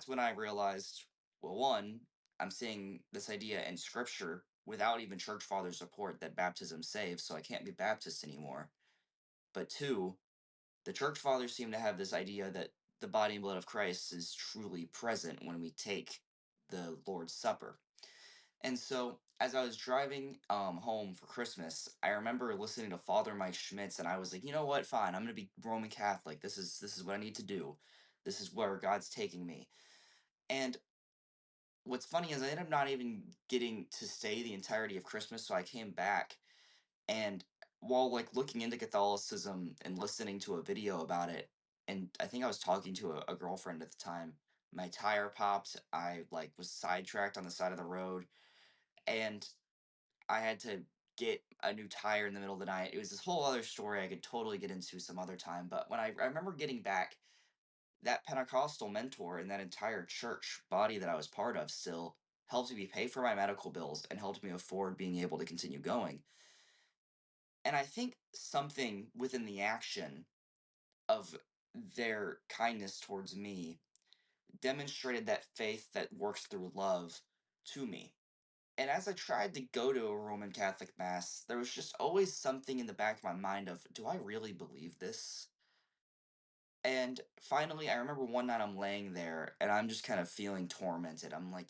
that's when I realized, well, one, I'm seeing this idea in scripture without even church father support that baptism saves, so I can't be Baptist anymore. But two, the church fathers seem to have this idea that the body and blood of Christ is truly present when we take the Lord's Supper. And so, as I was driving home for Christmas, I remember listening to Father Mike Schmitz, and I was like, you know what? Fine, I'm going to be Roman Catholic. This is what I need to do. This is where God's taking me. And what's funny is I ended up not even getting to stay the entirety of Christmas, so I came back, and while like looking into Catholicism and listening to a video about it, and I think I was talking to a girlfriend at the time, my tire popped. I like was sidetracked on the side of the road, and I had to get a new tire in the middle of the night. It was this whole other story I could totally get into some other time. But when I remember getting back, that Pentecostal mentor and that entire church body that I was part of still helped me pay for my medical bills and helped me afford being able to continue going. And I think something within the action of their kindness towards me demonstrated that faith that works through love to me. And as I tried to go to a Roman Catholic Mass, there was just always something in the back of my mind of, do I really believe this? And finally, I remember one night I'm laying there and I'm just kind of feeling tormented. I'm like,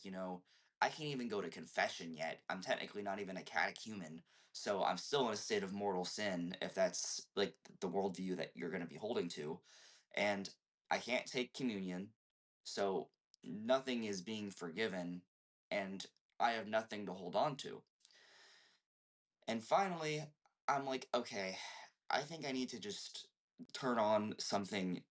I can't even go to confession yet. I'm technically not even a catechumen. So I'm still in a state of mortal sin if that's like the worldview that you're going to be holding to. And I can't take communion. So nothing is being forgiven. And I have nothing to hold on to. And finally, I'm like, okay, I think I need to just turn on something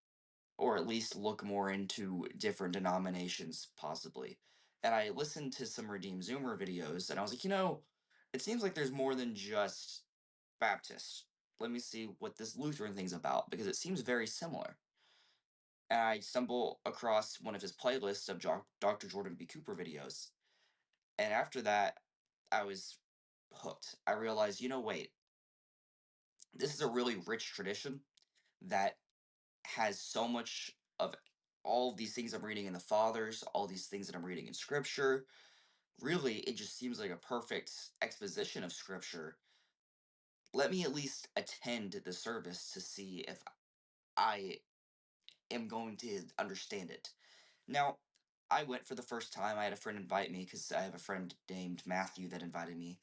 or at least look more into different denominations, possibly. And I listened to some Redeem Zoomer videos, and I was like, it seems like there's more than just Baptist. Let me see what this Lutheran thing's about, because it seems very similar. And I stumble across one of his playlists of Dr. Jordan B. Cooper videos. And after that, I was hooked. I realized, wait, this is a really rich tradition that has so much of all of these things I'm reading in the Fathers, all these things that I'm reading in Scripture. Really, it just seems like a perfect exposition of Scripture. Let me at least attend the service to see if I am going to understand it. Now, I went for the first time. I had a friend invite me because I have a friend named Matthew that invited me,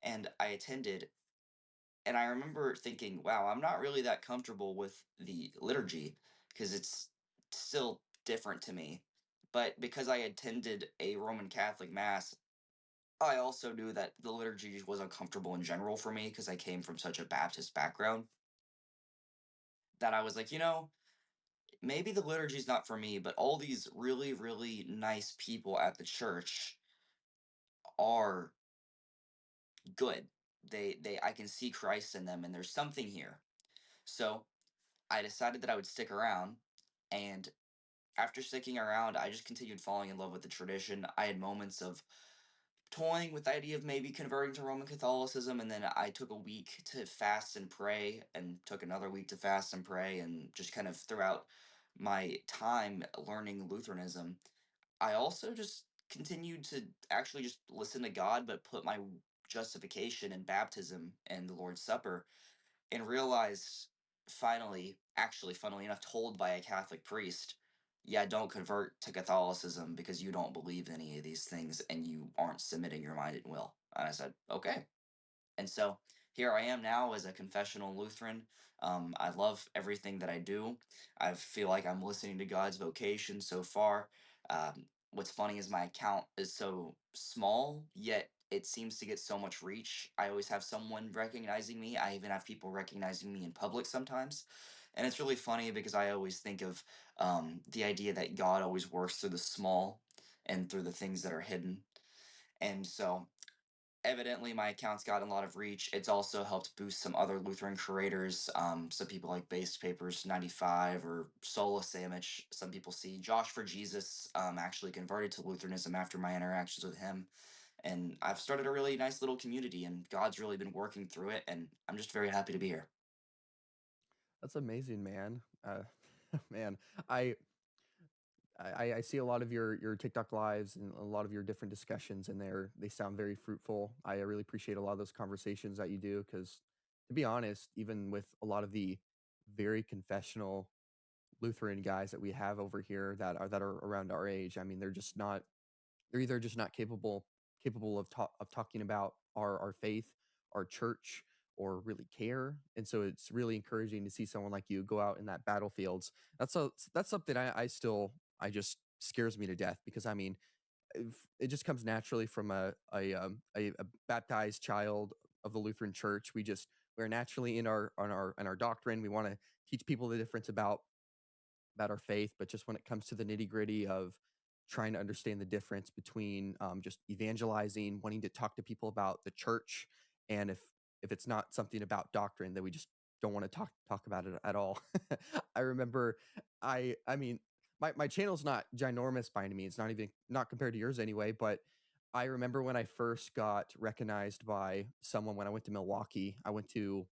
and I attended. And I remember thinking, wow, I'm not really that comfortable with the liturgy because it's still different to me. But because I attended a Roman Catholic Mass, I also knew that the liturgy was uncomfortable in general for me because I came from such a Baptist background that I was like, maybe the liturgy is not for me, but all these really, really nice people at the church are good. I can see Christ in them, and there's something here. So I decided that I would stick around, and after sticking around, I just continued falling in love with the tradition. I had moments of toying with the idea of maybe converting to Roman Catholicism, and then I took a week to fast and pray, and took another week to fast and pray, and just kind of throughout my time learning Lutheranism, I also just continued to actually just listen to God, but put my justification in baptism and the Lord's Supper and realized finally, actually, funnily enough, told by a Catholic priest, yeah, don't convert to Catholicism because you don't believe any of these things and you aren't submitting your mind and will. And I said, okay. And so here I am now as a confessional Lutheran. I love everything that I do. I feel like I'm listening to God's vocation so far. What's funny is my account is so small, yet it seems to get so much reach. I always have someone recognizing me. I even have people recognizing me in public sometimes. And it's really funny because I always think of the idea that God always works through the small and through the things that are hidden. And so evidently my account's gotten a lot of reach. It's also helped boost some other Lutheran creators. Some people like Based Papers 95 or Sola Sandwich. Some people see Josh for Jesus actually converted to Lutheranism after my interactions with him. And I've started a really nice little community, and God's really been working through it. And I'm just very happy to be here. That's amazing, man. Man, I I see a lot of your TikTok lives and a lot of your different discussions in there. They sound very fruitful. I really appreciate a lot of those conversations that you do because, to be honest, even with a lot of the very confessional Lutheran guys that we have over here that are around our age, I mean, they're either just not capable of talking about our faith, our church, or really care. And so it's really encouraging to see someone like you go out in that battlefields. That's something I just scares me to death because I mean it just comes naturally from a baptized child of the Lutheran Church. We're naturally in our doctrine. We want to teach people the difference about our faith, but just when it comes to the nitty gritty of trying to understand the difference between just evangelizing, wanting to talk to people about the church, and if it's not something about doctrine, that we just don't want to talk about it at all. I remember, I mean, my channel's not ginormous by any means, not compared to yours anyway, but I remember when I first got recognized by someone when I went to Milwaukee. I went to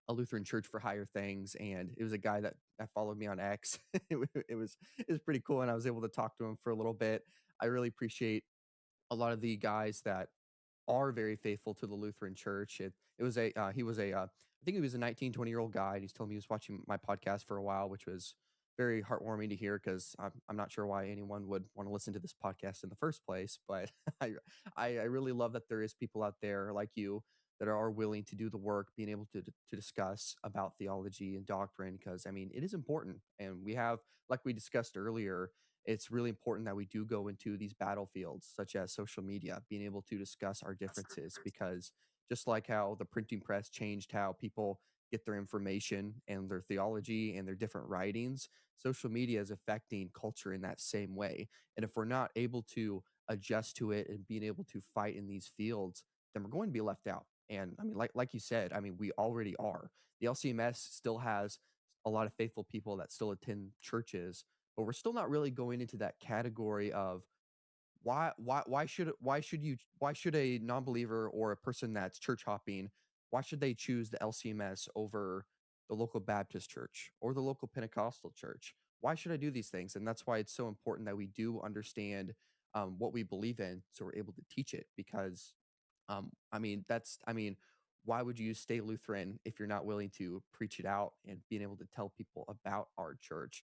a Lutheran church for higher things, and it was a guy that followed me on X. It was pretty cool, and I was able to talk to him for a little bit. I really appreciate a lot of the guys that are very faithful to the Lutheran Church. It was a he was a I think he was a 19, 20-year-old guy, and he's telling me he was watching my podcast for a while, which was very heartwarming to hear because I'm not sure why anyone would want to listen to this podcast in the first place. But I, I really love that there is people out there like you that are willing to do the work, being able to discuss about theology and doctrine, because I mean it is important, and we have, like we discussed earlier, it's really important that we do go into these battlefields such as social media, being able to discuss our differences, because just like how the printing press changed how people get their information and their theology and their different writings, social media is affecting culture in that same way. And if we're not able to adjust to it and being able to fight in these fields, then we're going to be left out. And I mean, like you said, I mean, we already are. The LCMS still has a lot of faithful people that still attend churches, but we're still not really going into that category of why should a non-believer or a person that's church hopping, why should they choose the LCMS over the local Baptist church or the local Pentecostal church? Why should I do these things? And that's why it's so important that we do understand what we believe in, so we're able to teach it. Because I mean, why would you stay Lutheran if you're not willing to preach it out and being able to tell people about our church?